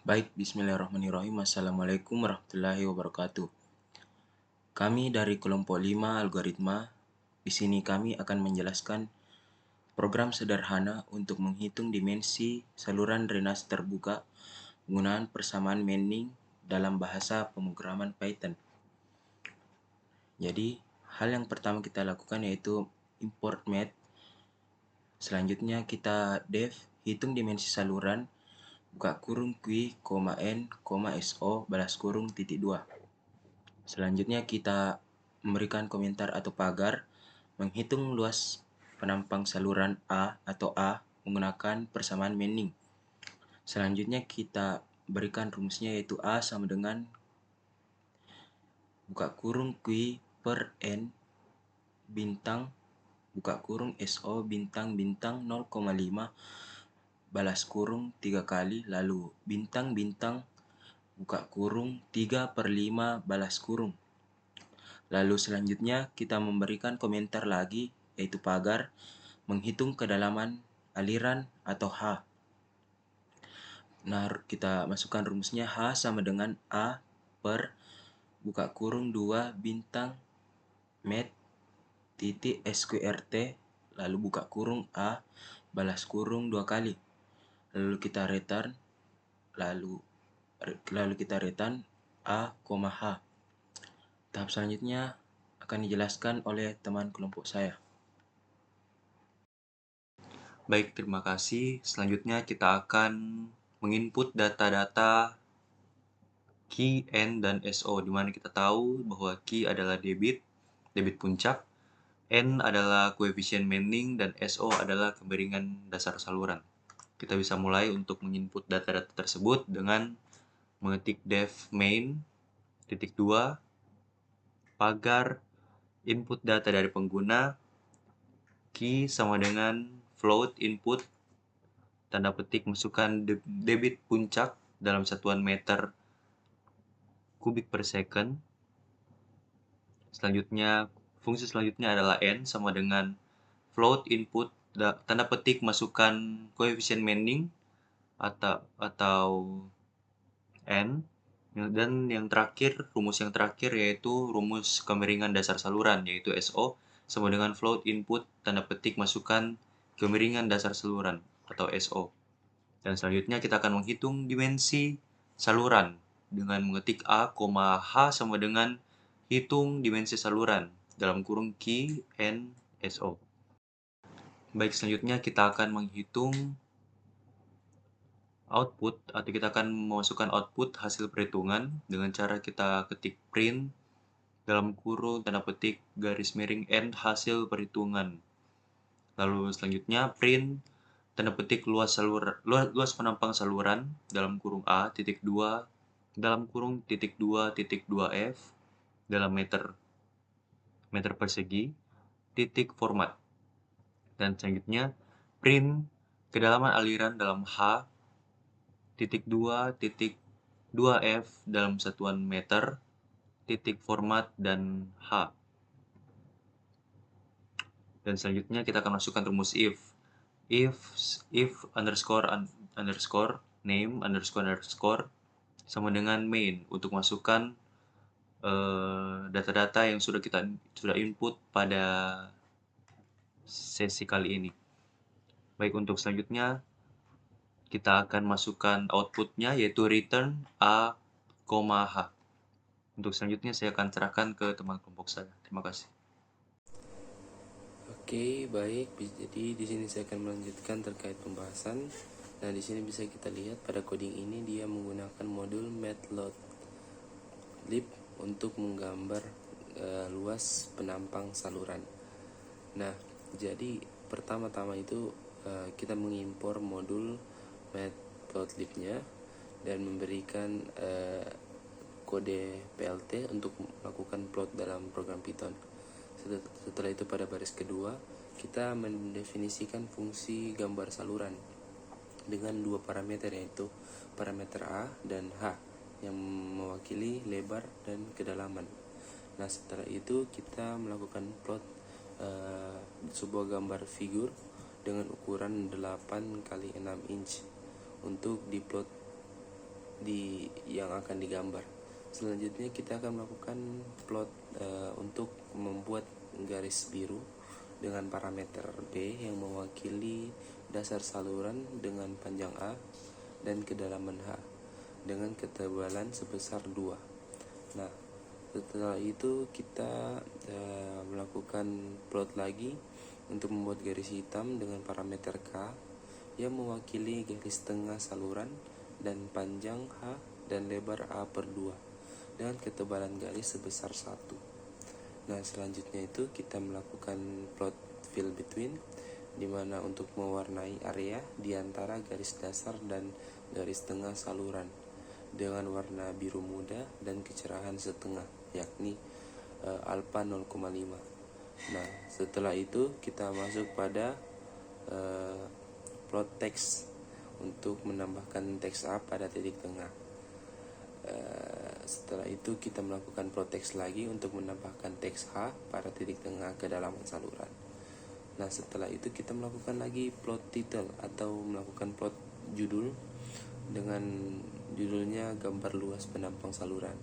Baik, bismillahirrahmanirrahim. Assalamualaikum warahmatullahi wabarakatuh. Kami dari kelompok 5 algoritma. Di sini kami akan menjelaskan program sederhana untuk menghitung dimensi saluran drainase terbuka penggunaan persamaan Manning dalam bahasa pemrograman Python. Jadi, hal yang pertama kita lakukan yaitu import math. Selanjutnya kita def hitung dimensi saluran buka kurung q, n, so, balas kurung titik 2. Selanjutnya kita memberikan komentar atau pagar menghitung luas penampang saluran A atau A menggunakan persamaan Manning. Selanjutnya kita berikan rumusnya yaitu A sama dengan buka kurung q per n bintang buka kurung so bintang 0,5 balas kurung 3 kali lalu bintang buka kurung 3/5 balas kurung. Lalu selanjutnya kita memberikan komentar lagi yaitu pagar menghitung kedalaman aliran atau H. Nah, kita masukkan rumusnya H sama dengan A per buka kurung 2 bintang met titik sqrt lalu buka kurung A balas kurung 2 kali. Lalu kita return A, H. Tahap selanjutnya akan dijelaskan oleh teman kelompok saya. Baik, terima kasih. Selanjutnya kita akan menginput data-data Q, N, dan SO, di mana kita tahu bahwa Q adalah debit puncak, N adalah koefisien Manning, dan SO adalah kemiringan dasar saluran. Kita bisa mulai untuk menginput data-data tersebut dengan mengetik def main .2 pagar input data dari pengguna Q sama dengan float input tanda petik masukkan debit puncak dalam satuan meter kubik per second. Selanjutnya, fungsi selanjutnya adalah n sama dengan float input tanda petik masukkan koefisien Manning atau n, dan yang terakhir, rumus yang terakhir yaitu rumus kemiringan dasar saluran yaitu SO sama dengan float input tanda petik masukkan kemiringan dasar saluran atau SO. Dan selanjutnya kita akan menghitung dimensi saluran dengan mengetik A, H sama dengan hitung dimensi saluran dalam kurung Q, N, SO. Baik, selanjutnya kita akan menghitung output atau kita akan memasukkan output hasil perhitungan dengan cara kita ketik print dalam kurung tanda petik garis miring end hasil perhitungan. Lalu selanjutnya print tanda petik luas penampang saluran dalam kurung A titik 2 dalam kurung titik 2 f dalam meter persegi titik format. Dan selanjutnya print kedalaman aliran dalam H titik 2 f dalam satuan meter titik format dan H. Dan selanjutnya kita akan masukkan rumus if underscore name underscore sama dengan main untuk masukkan data-data yang sudah input pada sesi kali ini. Baik, untuk selanjutnya kita akan masukkan outputnya yaitu return A, H. Untuk selanjutnya saya akan serahkan ke teman kelompok saya. Terima kasih. Oke, baik. Jadi di sini saya akan melanjutkan terkait pembahasan. Nah, di sini bisa kita lihat pada coding ini dia menggunakan modul matplotlib untuk menggambar luas penampang saluran. Nah, jadi pertama-tama itu kita mengimpor modul matplotlibnya dan memberikan kode PLT untuk melakukan plot dalam program Python. Setelah itu pada baris kedua kita mendefinisikan fungsi gambar saluran dengan dua parameter yaitu parameter A dan H yang mewakili lebar dan kedalaman. Nah, setelah itu kita melakukan plot sebuah gambar figur dengan ukuran 8 x 6 inch untuk diplot yang akan digambar. Selanjutnya kita akan melakukan plot untuk membuat garis biru dengan parameter B yang mewakili dasar saluran dengan panjang A dan kedalaman H dengan ketebalan sebesar 2. Nah, setelah itu kita melakukan plot lagi untuk membuat garis hitam dengan parameter K yang mewakili garis tengah saluran dan panjang H dan lebar A/2 dengan ketebalan garis sebesar 1. Nah, selanjutnya itu kita melakukan plot fill between, di mana untuk mewarnai area di antara garis dasar dan garis tengah saluran dengan warna biru muda dan kecerahan setengah, yakni alpha 0,5. Nah, setelah itu kita masuk pada plot teks untuk menambahkan teks A pada titik tengah. Setelah itu kita melakukan plot teks lagi untuk menambahkan teks H pada titik tengah kedalaman saluran. Nah, setelah itu kita melakukan lagi plot title atau melakukan plot judul dengan judulnya gambar luas penampang saluran.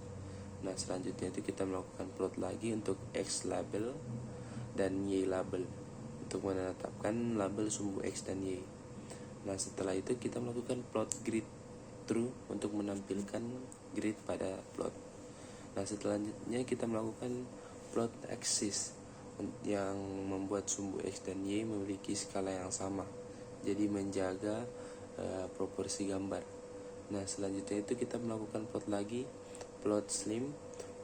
Nah, selanjutnya itu kita melakukan plot lagi untuk X label dan Y label untuk menetapkan label sumbu X dan Y. Nah, setelah itu kita melakukan plot grid true untuk menampilkan grid pada plot. Nah, selanjutnya kita melakukan plot axis yang membuat sumbu X dan Y memiliki skala yang sama, jadi menjaga proporsi gambar. Nah, selanjutnya itu kita melakukan plot lagi, plot slim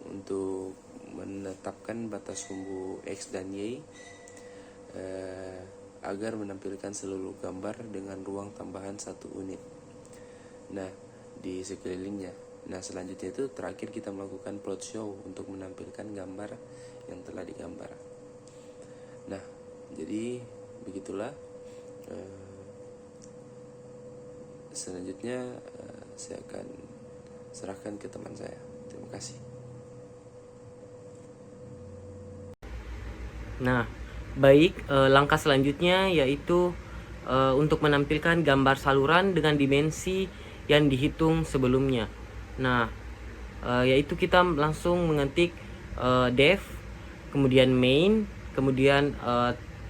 untuk menetapkan batas sumbu X dan Y agar menampilkan seluruh gambar dengan ruang tambahan 1 unit. Nah, di sekelilingnya. Nah, selanjutnya itu terakhir kita melakukan plot show untuk menampilkan gambar yang telah digambar. Nah, jadi begitulah. Selanjutnya saya akan serahkan ke teman saya. Terima kasih. Nah, baik, langkah selanjutnya yaitu untuk menampilkan gambar saluran dengan dimensi yang dihitung sebelumnya. Nah, yaitu kita langsung mengetik def, kemudian main, kemudian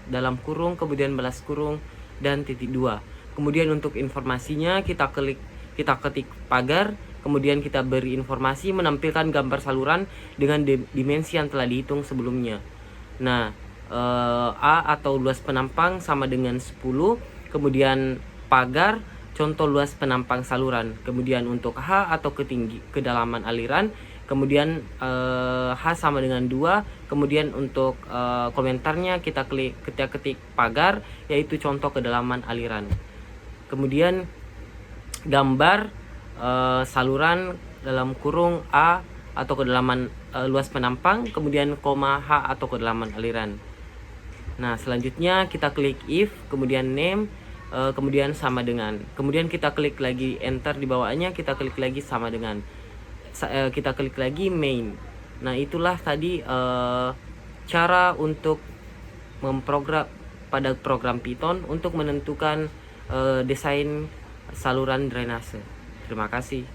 dalam kurung, kemudian balas kurung, dan titik 2. Kemudian untuk informasinya kita ketik pagar, kemudian kita beri informasi menampilkan gambar saluran dengan dimensi yang telah dihitung sebelumnya. Nah, A atau luas penampang sama dengan 10, kemudian pagar contoh luas penampang saluran, kemudian untuk H atau kedalaman aliran, kemudian H sama dengan 2, kemudian untuk komentarnya kita ketik pagar, yaitu contoh kedalaman aliran. Kemudian gambar saluran dalam kurung A atau kedalaman luas penampang, kemudian koma H atau kedalaman aliran. Nah, selanjutnya kita klik if, kemudian name, kemudian sama dengan, kemudian kita klik lagi enter di bawahnya, kita klik lagi sama dengan, kita klik lagi main. Nah, itulah tadi cara untuk memprogram pada program Python untuk menentukan desain saluran drainase. Terima kasih.